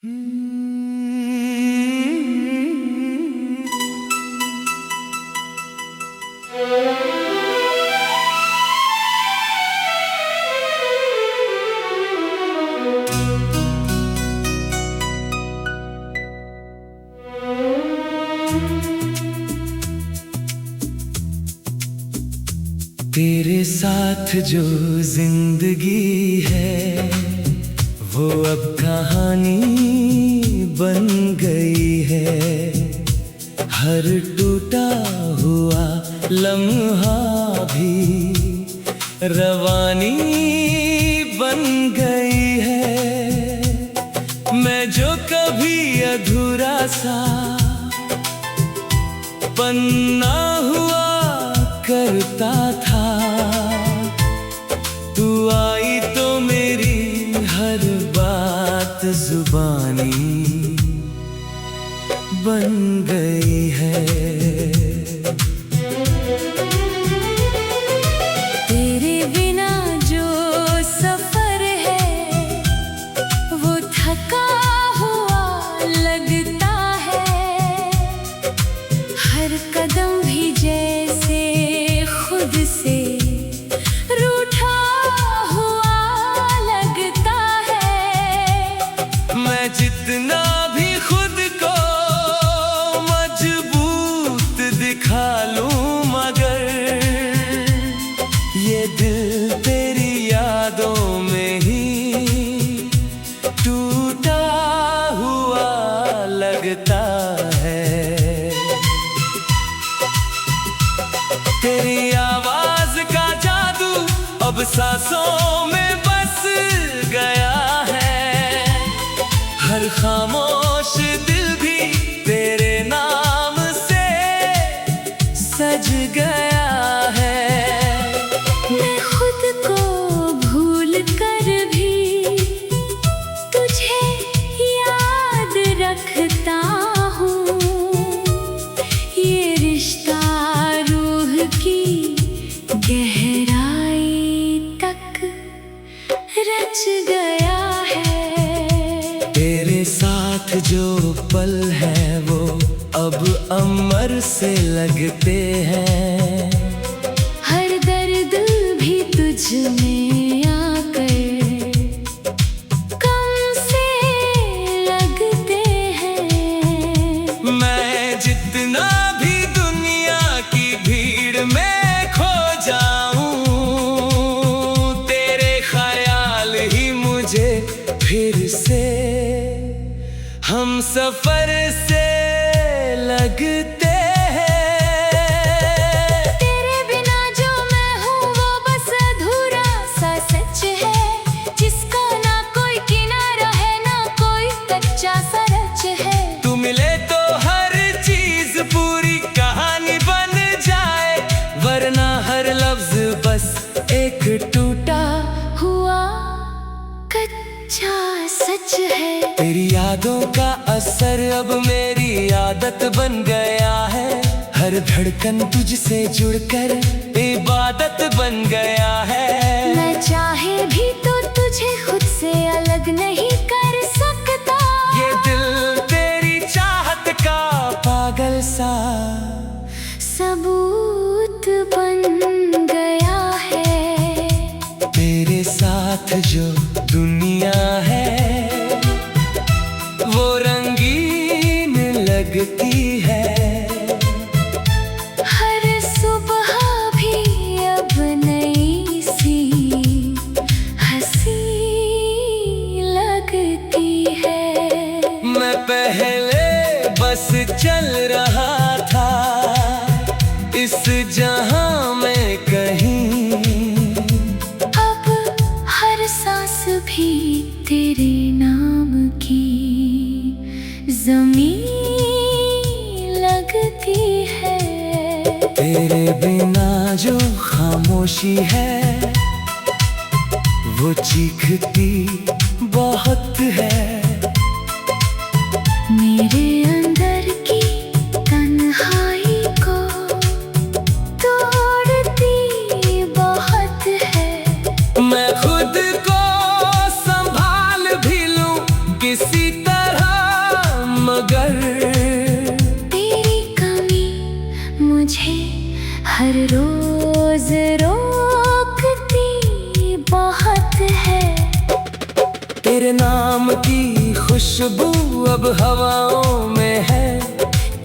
तेरे साथ जो जिंदगी है वो अब कहानी बन गई है। हर टूटा हुआ लम्हा भी रवानी बन गई है। मैं जो कभी अधूरा सा पन्ना हुआ करता था, तू आई तो मेरी हर बात जुबानी बन गई है। तेरे बिना जो सफर है वो थका हुआ लगता है। हर कदम भी जैसे खुद से रूठा हुआ लगता है। मैं जितना भी खुद को मजबूत दिखा लूं, मगर ये दिल तेरी यादों में ही टूटा हुआ लगता है। तेरी आवाज का जादू अब सांसों में बस गया है। हर खामोश दिल भी तेरे नाम से सज गया है। मैं खुद को भूल कर भी तुझे याद रखता हूँ। ये रिश्ता रूह की गहराई तक रच गया है। तेरे साथ जो पल है वो अब अमर से लगते हैं। हर दर्द भी तुझ में आकर कम से लगते हैं। मैं जितना भी दुनिया की भीड़ में खो जाऊं, तेरे ख्याल ही मुझे फिर से हम सफर से लगते हैं। तेरे बिना जो मैं हूँ वो बस अधूरा सा सच है, जिसका ना कोई किनारा है ना कोई कच्चा सा रच है। तू मिले तो हर चीज पूरी कहानी बन जाए, वरना हर लफ्ज बस एक टूटा हुआ कच्चा सच है। तेरी यादों का असर अब मेरी आदत बन गया है। हर धड़कन तुझसे जुड़कर इबादत बन गया है। मैं चाहे भी तो तुझे खुद से अलग नहीं कर सकता। ये दिल तेरी चाहत का पागल सा सबूत बन गया है। तेरे साथ जो दुनिया है वो रंगीन लगती है। हर सुबह भी अब नई सी हंसी लगती है। मैं पहले बस चल रहा था इस जहां में कहीं, अब हर सांस भी तेरे नाम की ज़मीं लगती है। तेरे बिना जो खामोशी है वो चीखती बहुत है। मेरे अंदर की तन्हाई को तोड़ती बहुत है। मैं खुद को संभाल भी लूं किसी तरह, हर रोज रोकती बहुत है। तेरे नाम की खुशबू अब हवाओं में है।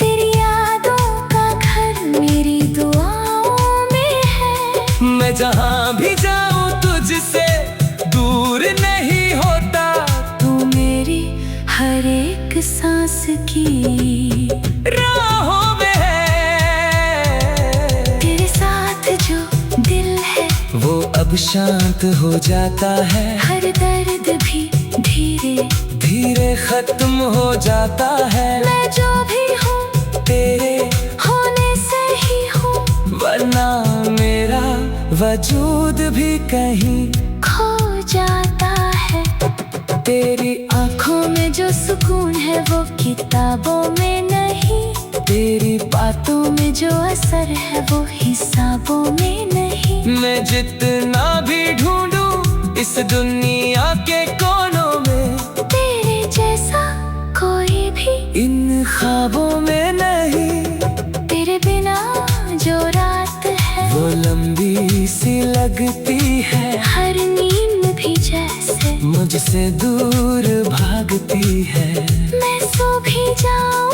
तेरी यादों का घर मेरी दुआओं में है। मैं जहाँ भी जाऊँ तुझसे दूर नहीं होता। तू मेरी हर एक सांस की राहों में है। तेरे साथ जो दिल है वो अब शांत हो जाता है। हर दर्द भी धीरे धीरे खत्म हो जाता है। मैं जो भी हूँ तेरे होने से ही हूँ, वरना मेरा वजूद भी कहीं खो जाता है। तेरी आँखों में जो सुकून है वो किताबों में नहीं। तेरी बातों में जो असर है वो हिसाबों में नहीं। मैं जितना भी ढूंढूं इस दुनिया के कोनों में, तेरे जैसा कोई भी इन ख्वाबों में नहीं। तेरे बिना जो रात है वो लंबी सी लगती है। हर नींद भी जैसे मुझसे दूर भागती है। मैं सो भी जाऊं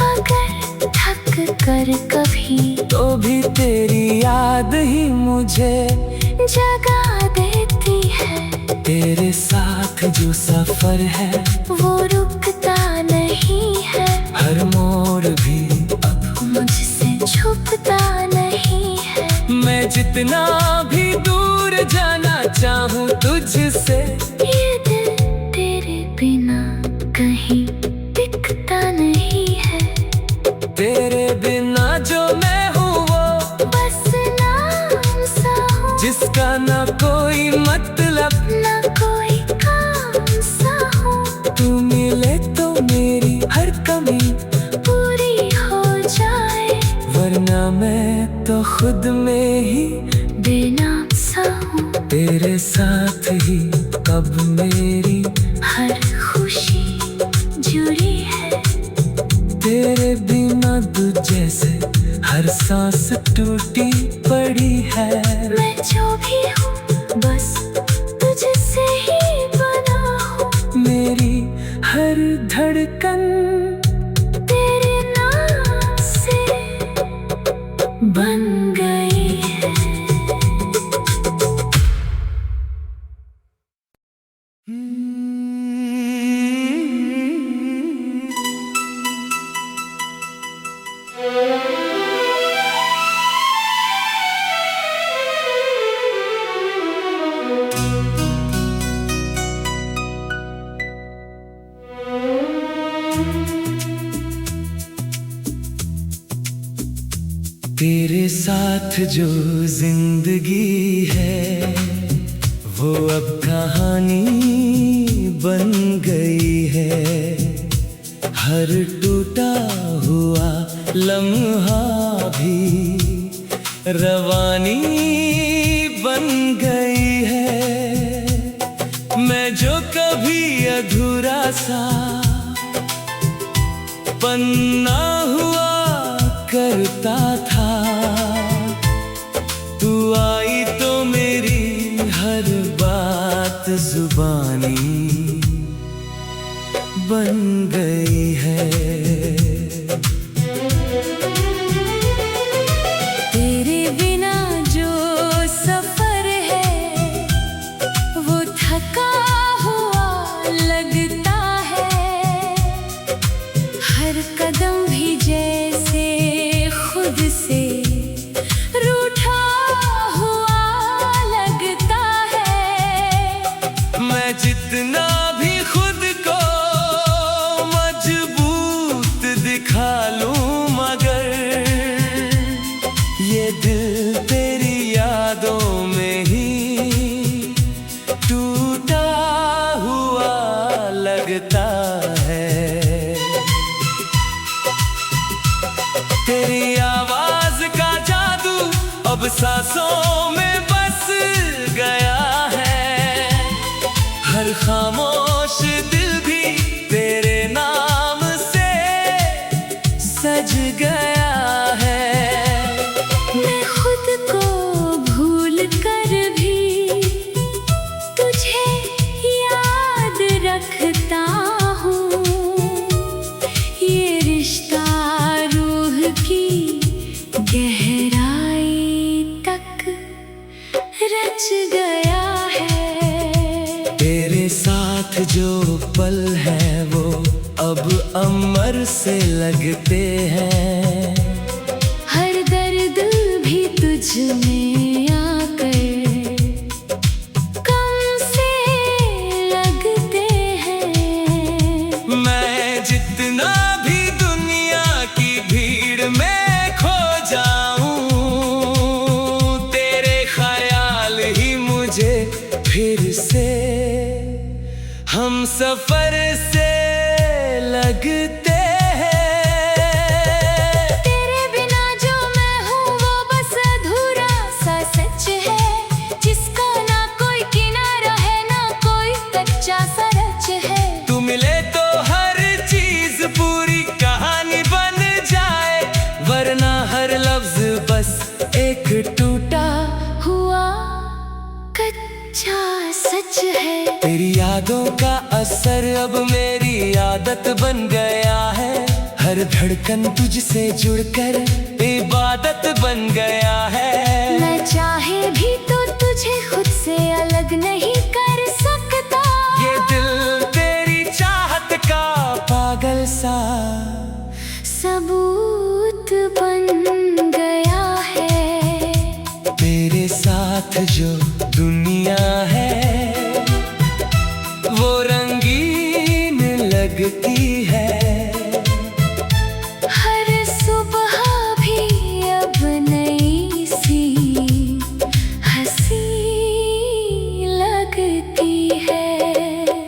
अगर थक कर कभी, तो भी तेरी याद ही मुझे जगा देती है। तेरे साथ जो सफर है वो रुकता नहीं है। हर मोड़ भी अब मुझसे छुपता नहीं है। मैं जितना भी दूर जाना चाहूँ तुझसे, ये दिल तेरे बिना कहीं टिकता नहीं है। तेरे बिना जो मैं हूँ वो बस नाम सा हूँ, जिसका ना कोई मतलब ना कोई काम सा हूँ। तू मिले तो मेरी हर कमी पूरी हो जाए, वरना मैं तो खुद में ही बेनाम सा हूँ। तेरे साथ ही कब मेरी हर खुशी जुड़ी है। तेरे बिना तू जैसे हर सांस टूटी पड़ी है। मैं जो भी हूँ बस तुझसे ही बना हूँ। मेरी हर धड़कन तेरे नाम से बन गई है। तेरे साथ जो जिंदगी है वो अब कहानी बन गई है। हर टूटा हुआ लम्हा भी रवानी बन गई है। मैं जो कभी अधूरा सा पन्ना हुआ करता था, तू आई तो मेरी हर बात जुबानी बन गई है। तेरे बिना जो सफर है वो थका हुआ लगता है। हर कदम भी जैसे खुद से रूठा हुआ लगता है। मैं जितना भी खुद को मजबूत दिखा लूं, मगर ये दिल तेरी यादों में ही टूटा हुआ लगता है। तेरी आवाज का जादू अब सांसों में बस गया है। हर खामोश दिल भी तेरे नाम से सज गया है। मैं खुद हैं वो अब अमर से लगते हैं। हर दर्द भी तुझ में आकर कम से लगते हैं। मैं जितना भी दुनिया की भीड़ में खो जाऊं, तेरे ख्याल ही मुझे फिर से हम सफर से लगते हैं। तेरे बिना जो मैं हूँ वो बस अधूरा सा सच है, जिसका ना कोई किनारा है ना कोई कच्चा सा रच है। तू मिले तो हर चीज पूरी कहानी बन जाए, वरना हर लफ्ज बस एक टूटा हुआ कच्चा सच है। तेरी यादों का असर अब मेरी आदत बन गया है। हर धड़कन तुझसे जुड़कर इबादत बन गया है। मैं चाहे भी तो तुझे खुद से अलग नहीं कर सकता। ये दिल तेरी चाहत का पागल सा सबूत बन गया है। तेरे साथ जो दुनिया है वो रंगीन लगती है। हर सुबह भी अब नई सी हंसी लगती है।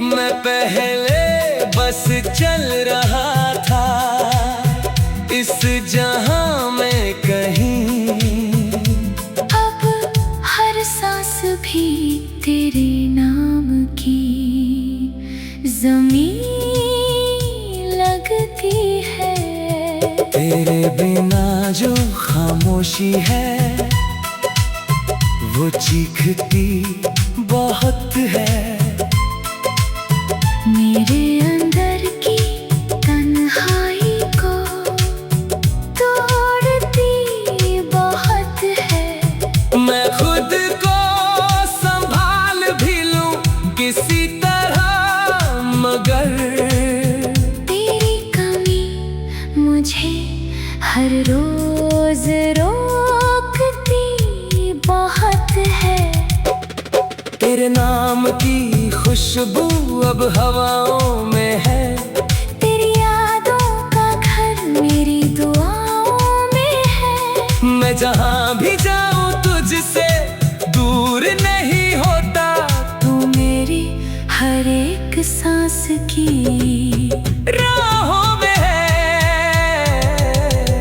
मैं पहले बस चल रहा था इस जहां में कहीं, अब हर सांस भी तेरे नाम की ज़मीं लगती है। तेरे बिना जो खामोशी है वो चीखती बहुत है। मेरे अंदर की तन्हाई को तोड़ती बहुत है। मैं खुद को संभाल भी लूं किसी तरह, मगर तेरी कमी मुझे हर रोज रोकती बहुत है। तेरे नाम की खुशबू अब हवाओं में है। तेरी यादों का घर मेरी दुआओं में है। मैं जहां भी जाऊं तुझसे दूर नहीं होता। तू मेरी हर एक सांस की राहों में है।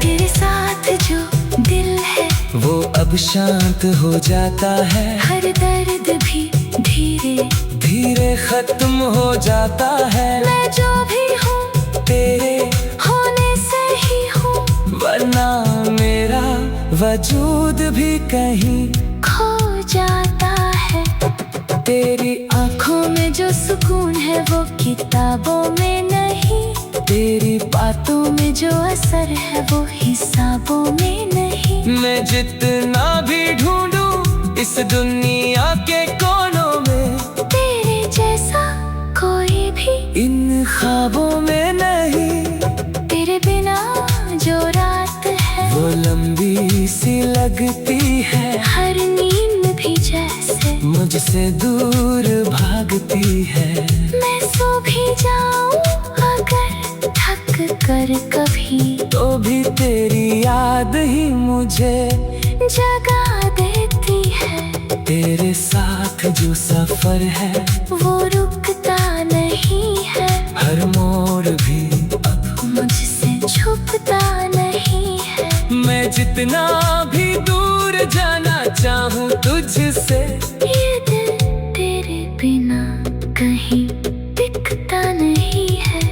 तेरे साथ जो दिल है वो अब शांत हो जाता है। हर दर्द भी धीरे धीरे खत्म हो जाता है। मैं जो भी हूँ तेरे होने से ही हूँ, वरना मेरा वजूद भी कहीं खो जाता है। तेरी आँखों में जो सुकून है वो किताबों में नहीं। तेरी बातों में जो असर है वो हिसाबों में नहीं। मैं जितना भी ढूंढूं इस दुनिया के कोनों में, तेरे जैसा कोई भी इन ख्वाबों में नहीं। तेरे बिना जो रात है वो लंबी सी लगती है। हर नींद भी जैसे मुझसे दूर भागती है। मैं सो भी जाऊं अगर थक कर कभी, तो भी तेरी याद ही मुझे जगा देती है। तेरे साथ जो सफर है वो रुकता नहीं है। हर मोड़ भी अब मुझसे छुपता नहीं है। मैं जितना भी दूर जाना चाहूं तुझसे, ये दिल तेरे बिना कहीं टिकता नहीं है।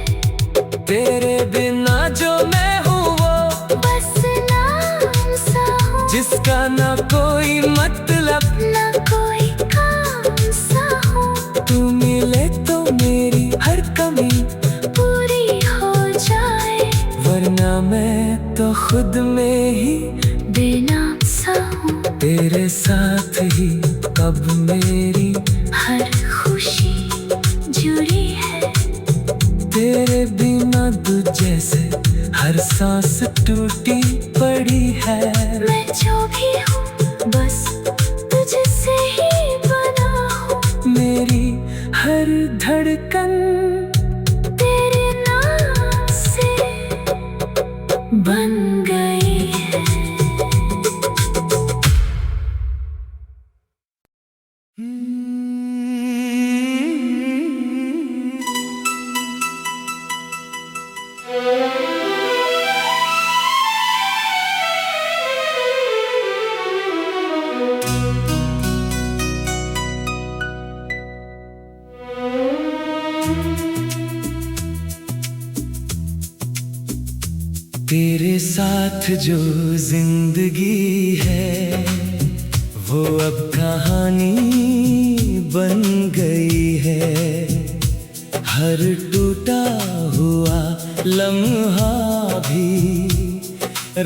तेरे बिना जो मैं हूँ वो बस नाम सा हूँ, जिसका ना कोई मतलब ना कोई काम सा हूँ। तू मिले तो मेरी हर कमी पूरी हो जाए, वरना मैं तो खुद में ही बेनाम सा हूँ। तेरे साथ ही कब मेरी हर खुशी जुड़ी है तेरे बिना तुझे से हर सांस टूटी पड़ी है। मैं जो भी हूँ बस तुझसे ही बना हूँ। मेरी हर धड़कन तेरे नाम से बन गई है। तेरे साथ जो जिंदगी है वो अब कहानी बन गई है। हर टूटा हुआ लम्हा भी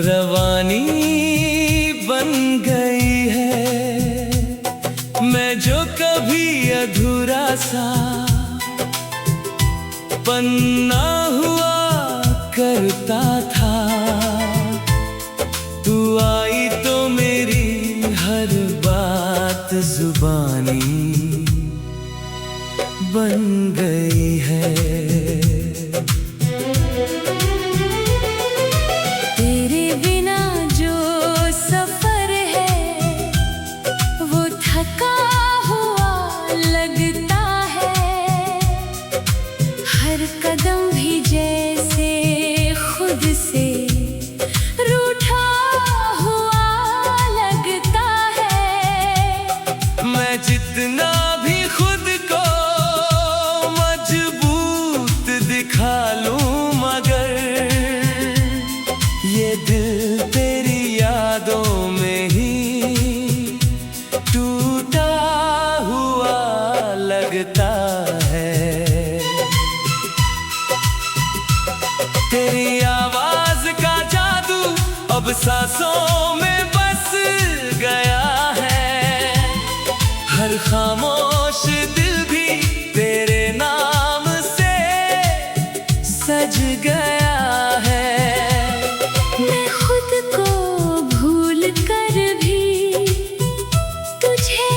रवानी बन गई है। मैं जो कभी अधूरा सा पन्ना हुआ करता था, तू आई तो मेरी हर बात जुबानी बन गई है। तेरे बिना जो सफर है वो थका हुआ लगता है। हर कदम भी जैसे खुद से रूठा हुआ लगता है। मैं जितना भी खुद को मजबूत दिखा लूं मगर ये दिल तेरी यादों में ही टूटा हुआ लगता है। तेरी आवाज का जादू अब सांसों में बस गया है। हर खामोश दिल भी तेरे नाम से सज गया है। मैं खुद को भूल कर भी तुझे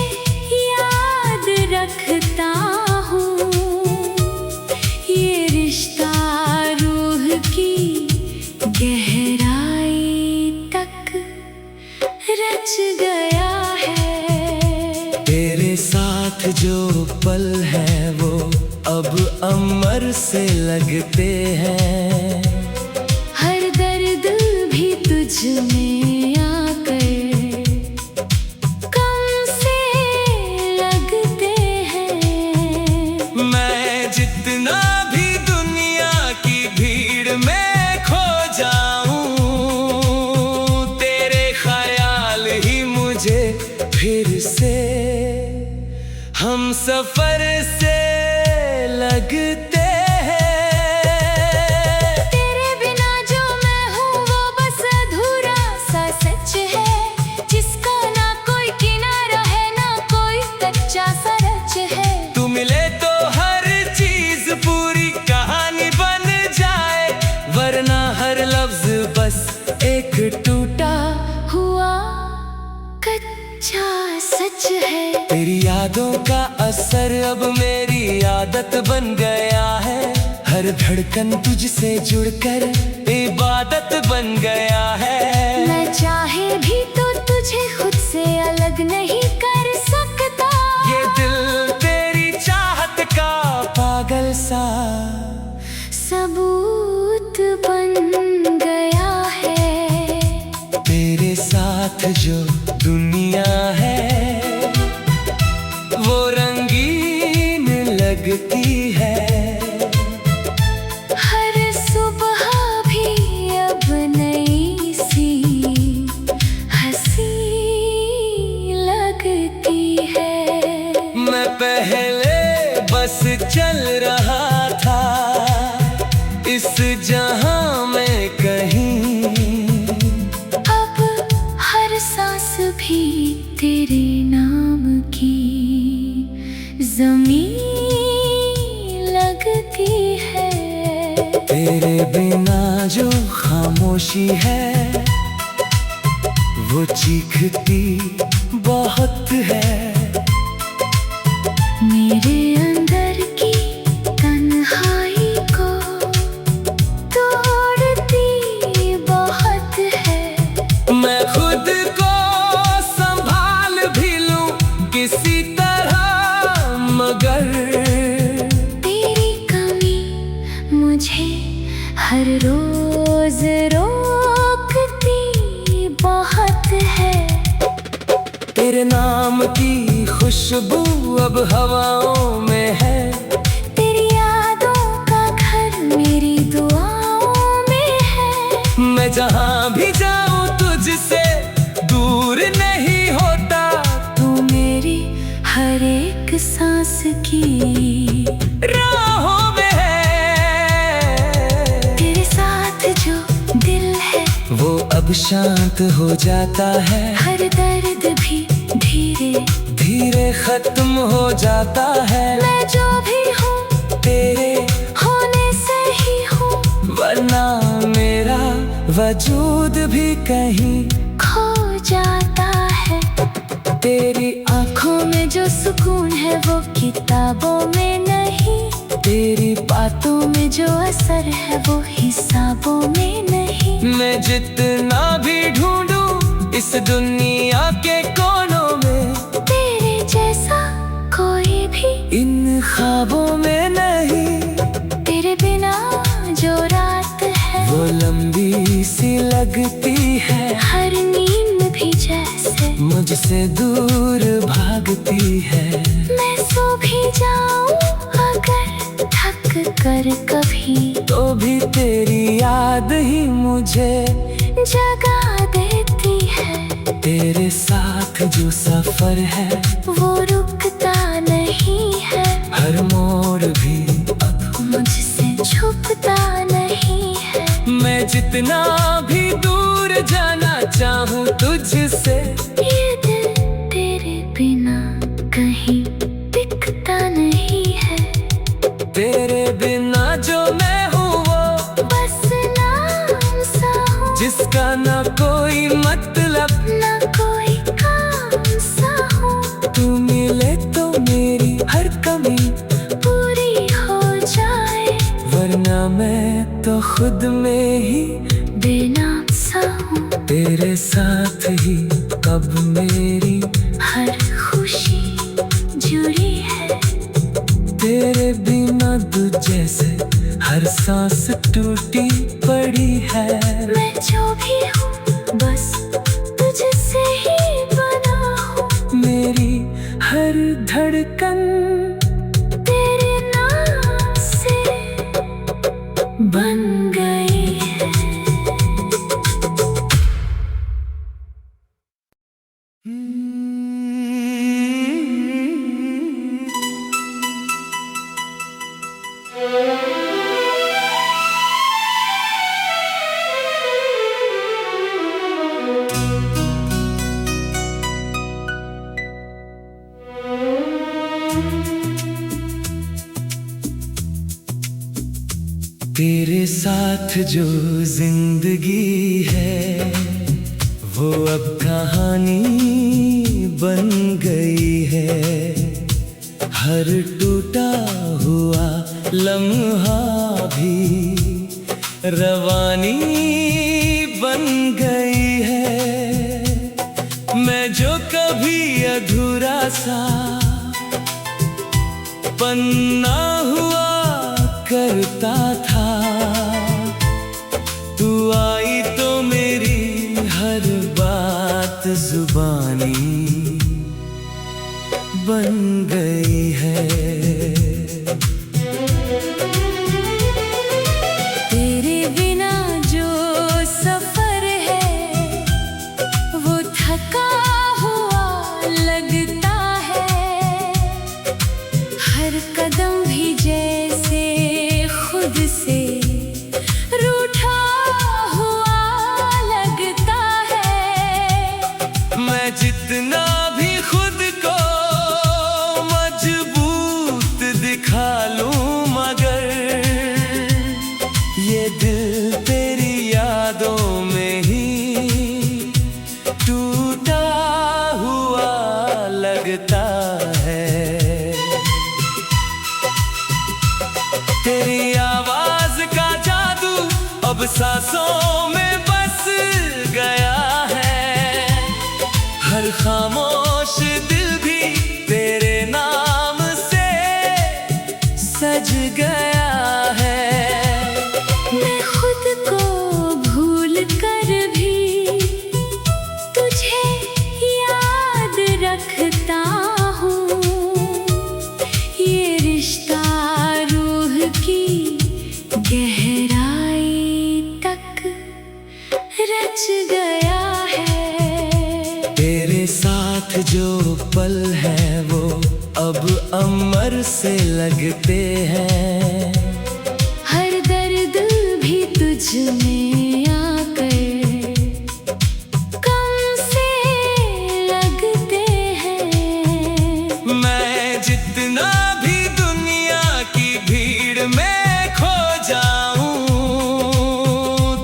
याद रखता हूँ। ये रिश्ता रूह की गहराई तक रच गया है। तेरे साथ जो पल है वो अब अमर से लगते हैं। हर दर्द भी तुझ में आकर कम से लगते हैं। मैं जितना भी दुनिया की भीड़ में खो जाऊं, तेरे ख्याल ही मुझे फिर से हम सफर से लगते हैं। तेरे बिना जो मैं हूँ वो बस अधूरा सा सच है, जिसका ना कोई किनारा है ना कोई कच्चा सा रच है। तू मिले तो हर चीज पूरी कहानी बन जाए, वरना हर लफ्ज बस एक टूटा हुआ कच्चा सच है। तेरी यादों का असर अब मेरी आदत बन गया है। हर धड़कन तुझसे जुड़कर इबादत बन गया है। मैं चाहे भी तो तुझे खुद से अलग नहीं कर सकता। ये दिल तेरी चाहत का पागल सा सबूत बन गया है। तेरे साथ जो दुनिया है वो रंगीन लगती है। हर सुबह भी अब नई सी हंसी लगती है। मैं पहले बस चल रहा था इस जहां में कहीं, अब हर सांस भी तेरे नाम की ज़मीं लगती है। तेरे बिना जो खामोशी है वो चीखती बहुत है। मेरे अंदर की तन्हाई को तोड़ती बहुत है। मैं खुद को संभाल भी लूं किसी तरह, मगर तेरी कमी मुझे हर रोज रोकती बहुत है। तेरे नाम की खुशबू अब हवाओं में है। तेरी यादों का घर मेरी दुआओं में है। मैं जहां भी जाऊं तुझसे दूर नहीं होता। तू मेरी हर एक सांस की राहों में है। तेरे साथ जो दिल है वो अब शांत हो जाता है। हर दर्द भी धीरे धीरे खत्म हो जाता है। मैं जो भी हूँ तेरे होने से ही हूँ, वरना मेरा वजूद भी कहीं खो जाता है। तेरी आँखों में जो सुकून है वो किताबों में नहीं। तेरी बातों में जो असर है वो हिसाबों में नहीं। मैं जितना भी ढूंढूं इस दुनिया के कोनों में, तेरे जैसा कोई भी इन ख्वाबों में नहीं। तेरे बिना जो रात है वो लंबी सी लगती है। हर नींद भी जैसे मुझसे दूर भागती है। मैं सो भी जाऊं अगर थक कर कभी, तो भी तेरी याद ही मुझे जगा देती है। तेरे साथ जो सफर है वो रुकता नहीं है। हर मोड़ भी अब मुझसे छुपता नहीं है। मैं जितना भी दूर जाना चाहूं तुझसे, ये दिल तेरे बिना कहीं टिकता नहीं है। तेरे बिना जो मैं हूँ वो बस नाम सा हूँ, जिसका ना कोई मतलब ना कोई काम सा हूँ। तू मिले तो मेरी हर कमी पूरी हो जाए, वरना मैं तो खुद में ही बेनाम सा हूँ। तेरे साथ ही कब मेरी हर खुशी जुड़ी है। तेरे बिना तुझे से हर सांस टूटी पड़ी है। मैं जो भी हूँ बस तुझसे ही बना हूँ। मेरी हर धड़कन तेरे नाम से बन गई है। तेरे साथ जो जिंदगी है वो अब कहानी बन गई है। हर टूटा हुआ लम्हा भी रवानी बन गई है। मैं जो कभी अधूरा सा पन्ना हुआ करता था, तू आई तो मेरी हर बात जुबानी बन गई है। तेरे बिना जो सफर है वो थका हुआ लगता है। हर कदम भी जैसे खुद से रूठा हुआ लगता है। मैं जितना भी खुद को मजबूर ये दिल तेरी यादों में ही टूटा हुआ लगता है। तेरी आवाज का जादू अब सांसों में बस गया है। हर खामोश दिल भी तेरे नाम से सज गया है। मैं खुद को भूल कर भी तुझे याद रखता हूँ। ये रिश्ता रूह की गहराई तक रच गया है। तेरे साथ जो पल है वो अब अमर से लगते हैं। हर दर्द भी तुझ में आकर कम से लगते हैं। मैं जितना भी दुनिया की भीड़ में खो जाऊं,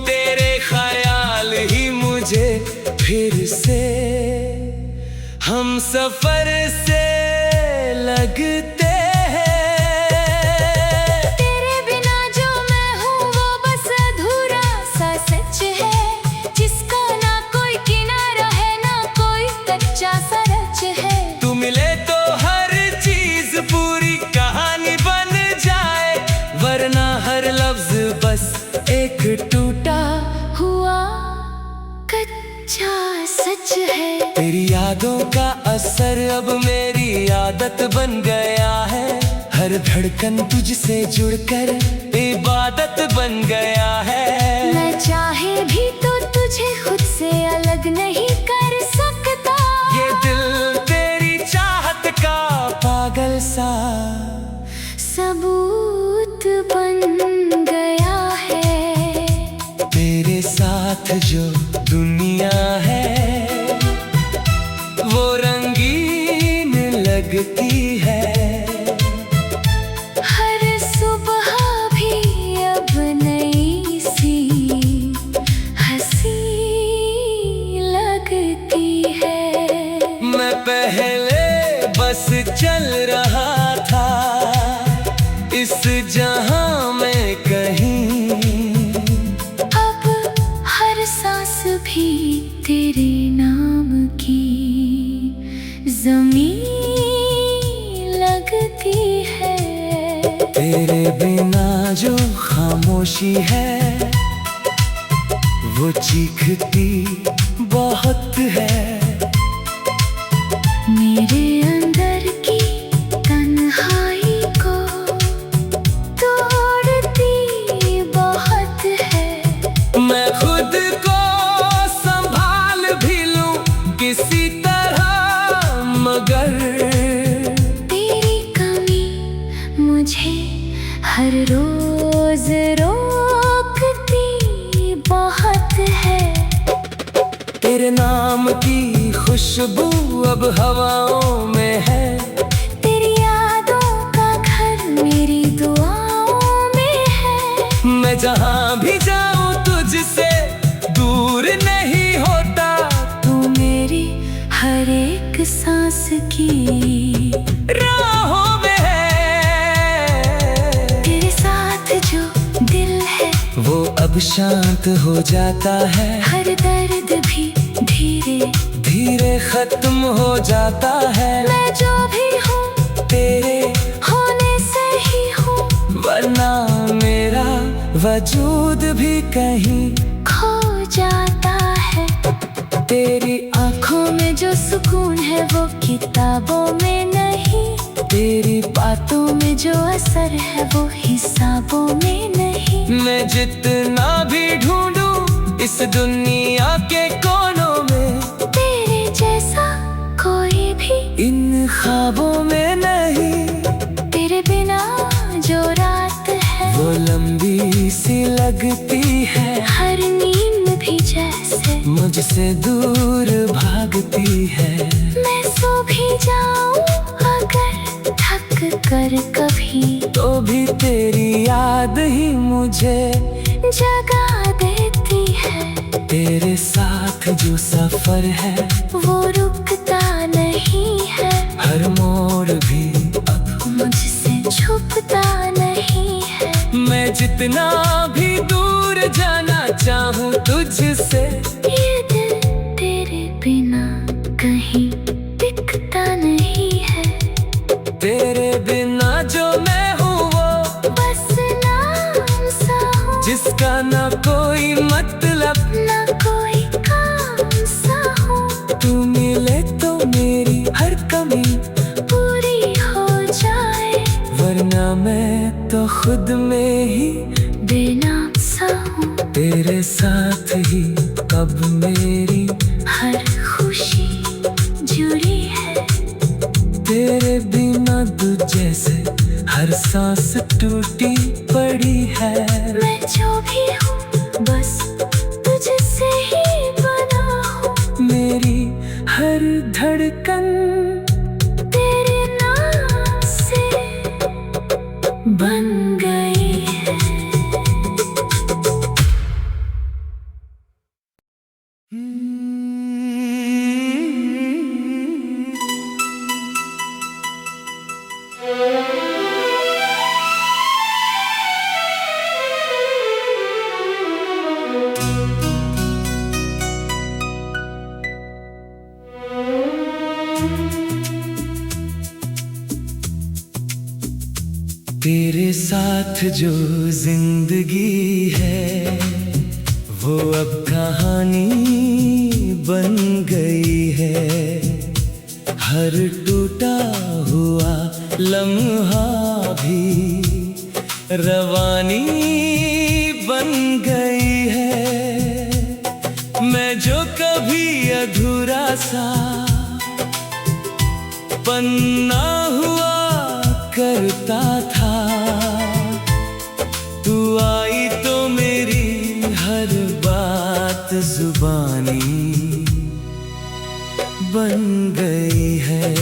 तेरे ख्याल ही मुझे फिर से हम सफर से लगते हैं। तेरे बिना जो मैं हूँ वो बस अधूरा सा सच है, जिसका ना कोई किनारा है ना कोई कच्चा सा रच है। तू मिले तो हर चीज पूरी कहानी बन जाए, वरना हर लफ्ज बस एक टूटा हुआ कच्चा सच है। तेरी यादों का असर अब मेरी आदत बन गया है। हर धड़कन तुझसे जुड़कर इबादत बन गया है। मैं चाहे भी तो तुझे खुद से अलग नहीं कर सकता। ये दिल तेरी चाहत का पागल सा सबूत बन गया है। तेरे साथ जो दुनिया है वो रंगीन लगती है। हर सुबह भी अब नई सी हंसी लगती है। मैं पहले बस चल रहा था इस जहां में कहीं, अब हर सांस भी तेरे नाम की ज़मीं लगती है। तेरे बिना जो खामोशी है वो चीखती बहुत है। मेरे अंदर की तन्हाई को तोड़ती बहुत है। मैं खुद को संभाल भी लूं किसी तरह, मगर तेरी कमी मुझे हर रोज रोकती बहुत है। तेरे नाम की खुशबू अब हवाओं में है। तेरी यादों का घर मेरी दुआओं में है। मैं जहां भी जाऊं तुझसे दूर नहीं होता। तू मेरी हर एक सांस की राहों में है। तेरे साथ जो दिल है वो अब शांत हो जाता है। हर दर्द भी धीरे धीरे खत्म हो जाता है। मैं जो भी हूँ तेरे होने से ही हूँ, वरना मेरा वजूद भी कहीं खो जाता है। तेरी आँखों में जो सुकून है वो किताबों में नहीं। तेरी बातों में जो असर है वो हिसाबों में नहीं। मैं जितना भी ढूंढूं इस दुनिया के कोनों में, तेरे जैसा कोई भी इन ख्वाबों में नहीं। तेरे बिना जो रात है वो लंबी सी लगती है। हर नींद भी जैसे मुझसे दूर भागती है। मैं सो भी जाऊं अगर थक कर कभी, तो भी तेरी याद ही मुझे जगा देती है। तेरे साथ जो सफर है वो रुकता नहीं है, हर मोड़ भी अब मुझसे छुपता नहीं है। मैं जितना भी दूर जाना चाहूँ तुझसे, ये दिल तेरे बिना कहीं टिकता नहीं है। तेरे बिना जो मैं हूँ वो बस नाम सा हूँ, जिसका ना कोई मतलब ना कोई काम सा हूँ। तू मिले तो मेरी हर कमी पूरी हो जाए, वरना मैं तो खुद में ही बेनाम सा हूँ। तेरे साथ ही अब मेरी हर खुशी जुड़ी है, तेरे बिना तू जैसे हर सांस टूटी पड़ी है। मैं जो भी हूँ बस तुझसे ही बना हूँ। मेरी हर धड़कन तेरे नाम से बन गई है। तेरे साथ जो जिंदगी है वो अब कहानी बन गई है। हर टूटा हुआ लम्हा भी रवानी बन गई है। मैं जो कभी अधूरा सा पन्ना हुआ करता था, तू आई तो मेरी हर बात जुबानी बन गई है।